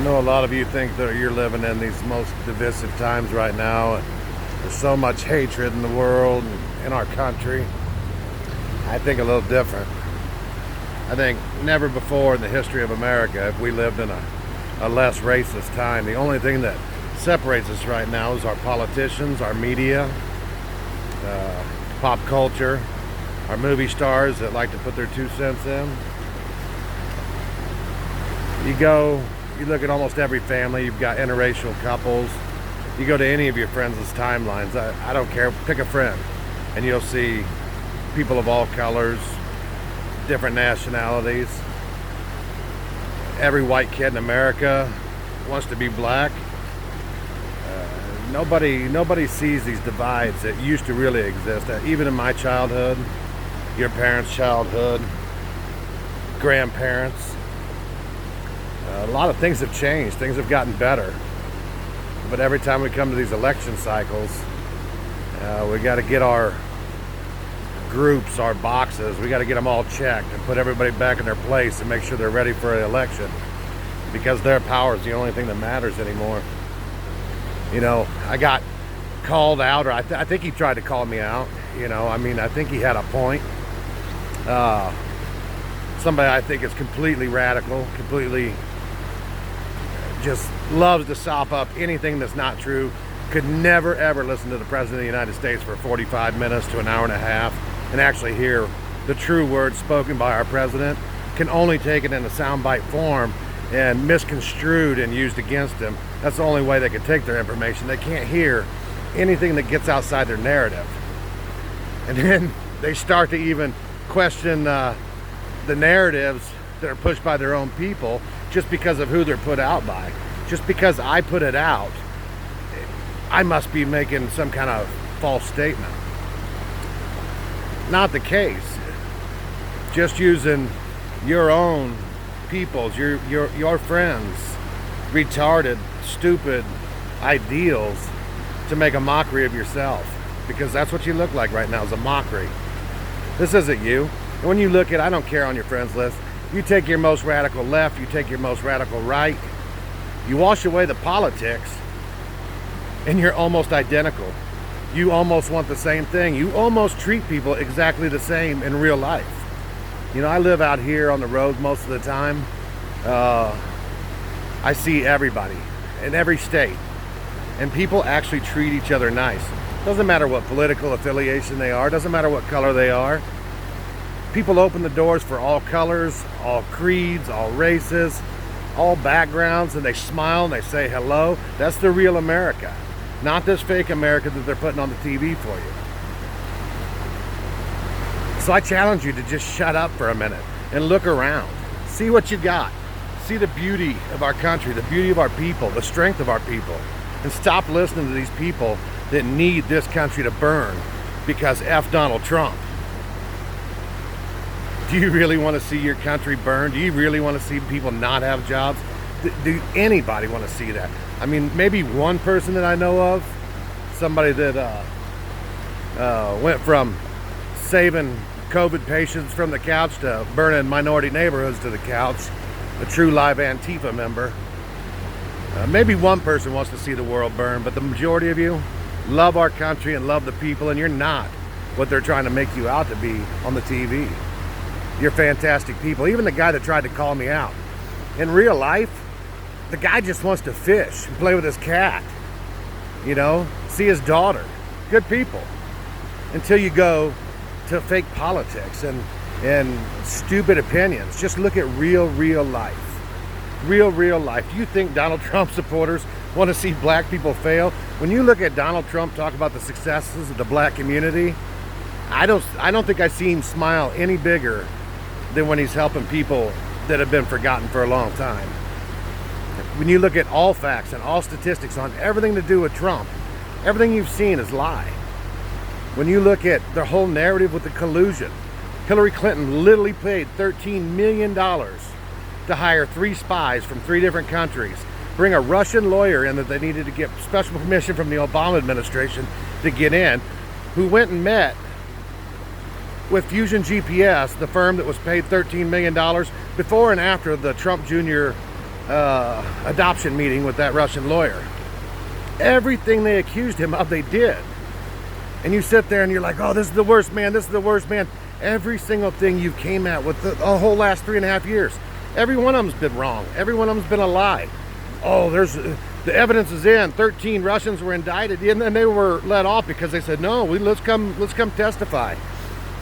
know a lot of you think that you're living in these most divisive times right now. There's so much hatred in the world and in our country. I think a little different. I think never before in the history of America have we lived in a less racist time. The only thing that separates us right now is our politicians, our media, pop culture, our movie stars that like to put their 2 cents in. You look at almost every family, you've got interracial couples. You go to any of your friends' timelines, I don't care, pick a friend, and you'll see people of all colors, different nationalities. Every white kid in America wants to be black. Nobody sees these divides that used to really exist. Even in my childhood, your parents' childhood, grandparents. A lot of things have changed. Things have gotten better. But every time we come to these election cycles, we got to get our groups, our boxes, we got to get them all checked and put everybody back in their place and make sure they're ready for an election, because their power is the only thing that matters anymore. You know, I got called out, or I think he tried to call me out. You know, I mean, I think he had a point. Somebody I think is completely radical, completely just loves to sop up anything that's not true. Could never ever listen to the President of the United States for 45 minutes to an hour and a half and actually hear the true words spoken by our president. Can only take it in a soundbite form and misconstrued and used against him. That's the only way they can take their information. They can't hear anything that gets outside their narrative. And then they start to even question the narratives that are pushed by their own people just because of who they're put out by. Just because I put it out, I must be making some kind of false statement. Not the case. Just using your own people's, your friends' retarded, stupid ideals to make a mockery of yourself, because that's what you look like right now, is a mockery. This isn't you. And when you look at, I don't care on your friends list, you take your most radical left, you take your most radical right, you wash away the politics, and you're almost identical. You almost want the same thing. You almost treat people exactly the same in real life. You know, I live out here on the road most of the time. I see everybody in every state, and people actually treat each other nice. Doesn't matter what political affiliation they are, doesn't matter what color they are. People open the doors for all colors, all creeds, all races, all backgrounds, and they smile and they say hello. That's the real America, not this fake America that they're putting on the TV for you. So I challenge you to just shut up for a minute and look around. See what you got. See the beauty of our country, the beauty of our people, the strength of our people. And stop listening to these people that need this country to burn because F Donald Trump. Do you really want to see your country burn? Do you really want to see people not have jobs? Do anybody want to see that? I mean, maybe one person that I know of, somebody that went from saving COVID patients from the couch to burning minority neighborhoods to the couch, a true live Antifa member. Maybe one person wants to see the world burn, but the majority of you love our country and love the people, and you're not what they're trying to make you out to be on the TV. You're fantastic people. Even the guy that tried to call me out. In real life, the guy just wants to fish and play with his cat. You know, see his daughter. Good people. Until you go to fake politics and stupid opinions. Just look at real life. Real life. Do you think Donald Trump supporters want to see black people fail? When you look at Donald Trump talk about the successes of the black community, I don't think I see him smile any bigger than when he's helping people that have been forgotten for a long time. When you look at all facts and all statistics on everything to do with Trump, everything you've seen is lie. When you look at the whole narrative with the collusion, Hillary Clinton literally paid $13 million to hire 3 spies from 3 different countries, bring a Russian lawyer in that they needed to get special permission from the Obama administration to get in, who went and met with Fusion GPS, the firm that was paid $13 million before and after the Trump Jr. adoption meeting with that Russian lawyer. Everything they accused him of, they did. And you sit there and you're like, oh, this is the worst man, this is the worst man. Every single thing you came at with the whole last 3.5 years, every one of them's been wrong. Every one of them's been a lie. Oh, the evidence is in. 13 Russians were indicted, and then they were let off because they said, no, let's come testify.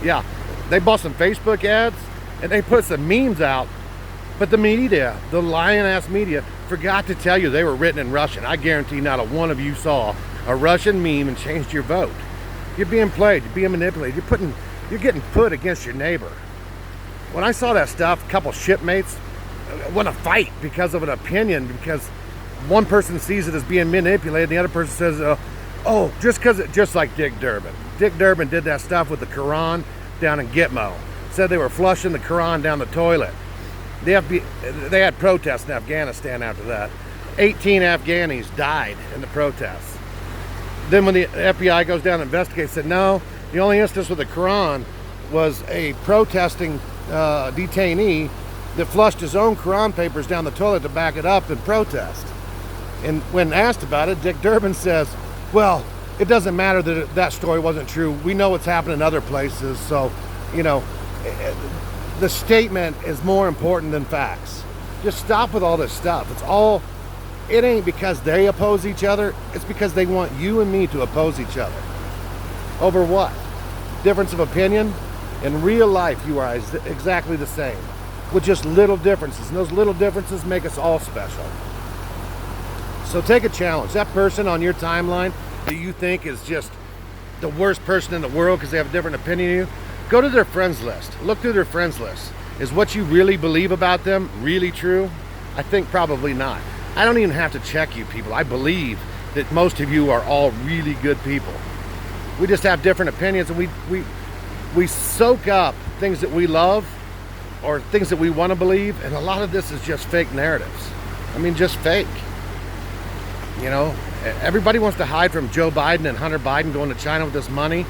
Yeah, they bought some Facebook ads and they put some memes out, but the media, the lying-ass media, forgot to tell you they were written in Russian. I guarantee not a one of you saw a Russian meme and changed your vote. You're being played, you're being manipulated, you're getting put against your neighbor. When I saw that stuff, a couple shipmates want to fight because of an opinion, because one person sees it as being manipulated, and the other person says, oh, just like Dick Durbin. Dick Durbin did that stuff with the Quran down in Gitmo. Said they were flushing the Quran down the toilet. They had protests in Afghanistan after that. 18 Afghanis died in the protests. Then when the FBI goes down and investigates, said no, the only instance with the Quran was a protesting detainee that flushed his own Quran papers down the toilet to back it up in protest. And when asked about it, Dick Durbin says, well, it doesn't matter that that story wasn't true. We know what's happened in other places. So, you know, the statement is more important than facts. Just stop with all this stuff. It ain't because they oppose each other. It's because they want you and me to oppose each other. Over what? Difference of opinion? In real life, you are exactly the same, with just little differences. And those little differences make us all special. So take a challenge. That person on your timeline that you think is just the worst person in the world because they have a different opinion than you, go to their friends list. Look through their friends list. Is what you really believe about them really true? I think probably not. I don't even have to check you people. I believe that most of you are all really good people. We just have different opinions, and we soak up things that we love or things that we want to believe, and a lot of this is just fake narratives. I mean, just fake. You know, everybody wants to hide from Joe Biden and Hunter Biden going to China with this money.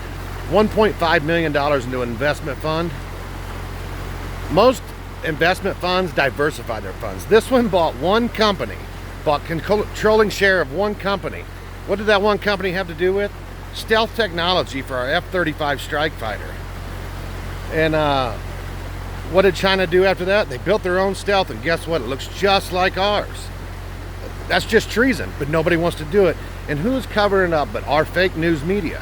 $1.5 million into an investment fund. Most investment funds diversify their funds. This one bought one company, bought controlling share of one company. What did that one company have to do with? Stealth technology for our F-35 strike fighter. And what did China do after that? They built their own stealth, and guess what? It looks just like ours. That's just treason, but nobody wants to do it. And who's covering it up but our fake news media?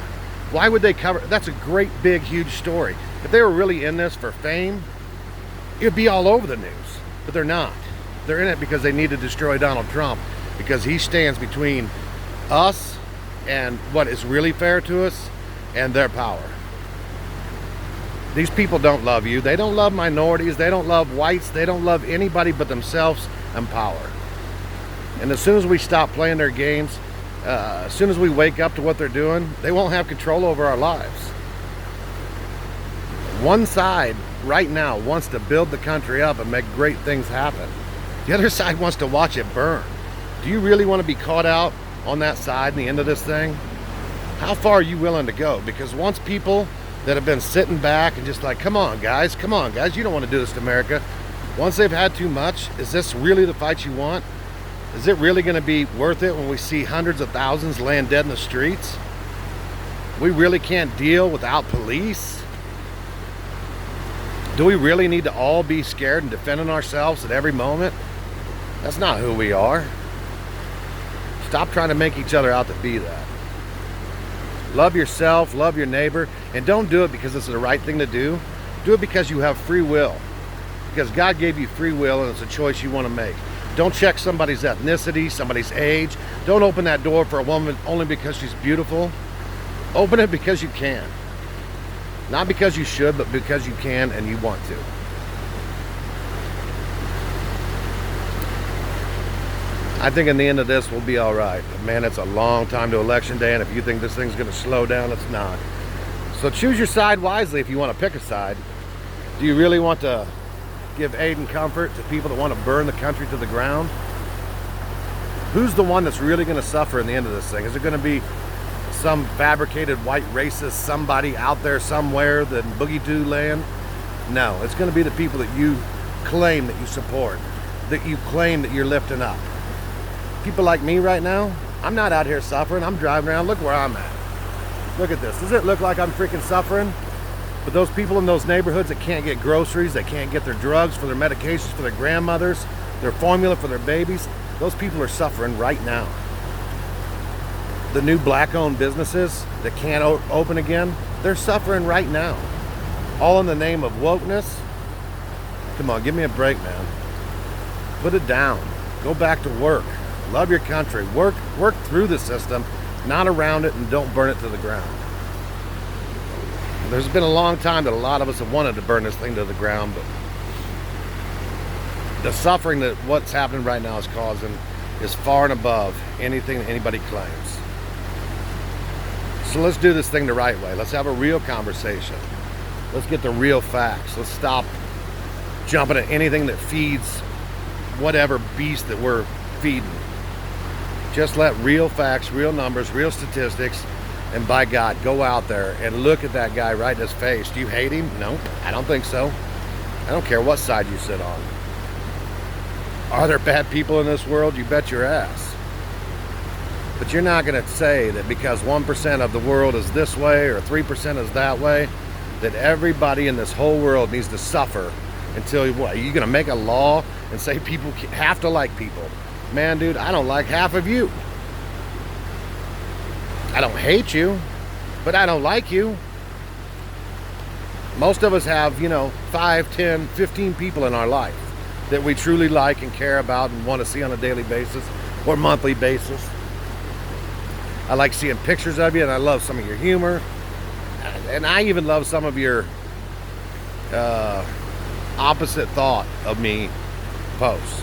Why would they cover? That's a great, big, huge story. If they were really in this for fame, it'd be all over the news, but they're not. They're in it because they need to destroy Donald Trump, because he stands between us and what is really fair to us and their power. These people don't love you. They don't love minorities. They don't love whites. They don't love anybody but themselves and power. And as soon as we stop playing their games, as soon as we wake up to what they're doing, they won't have control over our lives. One side right now wants to build the country up and make great things happen. The other side wants to watch it burn. Do you really want to be caught out on that side in the end of this thing? How far are you willing to go? Because once people that have been sitting back and just like, come on guys, you don't want to do this to America. Once they've had too much, is this really the fight you want? Is it really going to be worth it when we see hundreds of thousands laying dead in the streets? We really can't deal without police? Do we really need to all be scared and defending ourselves at every moment? That's not who we are. Stop trying to make each other out to be that. Love yourself, love your neighbor, and don't do it because it's the right thing to do. Do it because you have free will. Because God gave you free will, and it's a choice you want to make. Don't check somebody's ethnicity, somebody's age. Don't open that door for a woman only because she's beautiful. Open it because you can. Not because you should, but because you can and you want to. I think in the end of this, we'll be all right. But man, it's a long time to election day, and if you think this thing's going to slow down, it's not. So choose your side wisely if you want to pick a side. Do you really want to give aid and comfort to people that want to burn the country to the ground? Who's the one that's really going to suffer in the end of this thing? Is it going to be some fabricated white racist somebody out there somewhere in Boogie Doo land? No, it's going to be the people that you claim that you support. that you claim that you're lifting up. People like me right now, I'm not out here suffering. I'm driving around. Look where I'm at. Look at this. Does it look like I'm freaking suffering? But those people in those neighborhoods that can't get groceries, that can't get their drugs for their medications for their grandmothers, their formula for their babies, those people are suffering right now. The new black-owned businesses that can't open again, they're suffering right now. All in the name of wokeness. Come on, give me a break, man. Put it down. Go back to work. Love your country. Work through the system, not around it, and don't burn it to the ground. There's been a long time that a lot of us have wanted to burn this thing to the ground, but the suffering that what's happening right now is causing is far and above anything that anybody claims. So let's do this thing the right way. Let's have a real conversation. Let's get the real facts. Let's stop jumping at anything that feeds whatever beast that we're feeding. Just let real facts, real numbers, real statistics, and by God, go out there and look at that guy right in his face. Do you hate him? No, I don't think so. I don't care what side you sit on. Are there bad people in this world? You bet your ass. But you're not going to say that because 1% of the world is this way or 3% is that way, that everybody in this whole world needs to suffer until, what, are you going to make a law and say people have to like people? Man, dude, I don't like half of you. I don't hate you, but I don't like you. Most of us have, 5, 10, 15 people in our life that we truly like and care about and want to see on a daily basis or monthly basis. I like seeing pictures of you, and I love some of your humor. And I even love some of your opposite thought of me posts.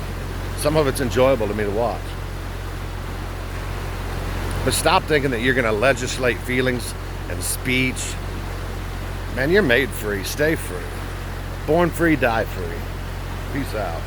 Some of it's enjoyable to me to watch. But stop thinking that you're going to legislate feelings and speech. Man, you're made free. Stay free. Born free, die free. Peace out.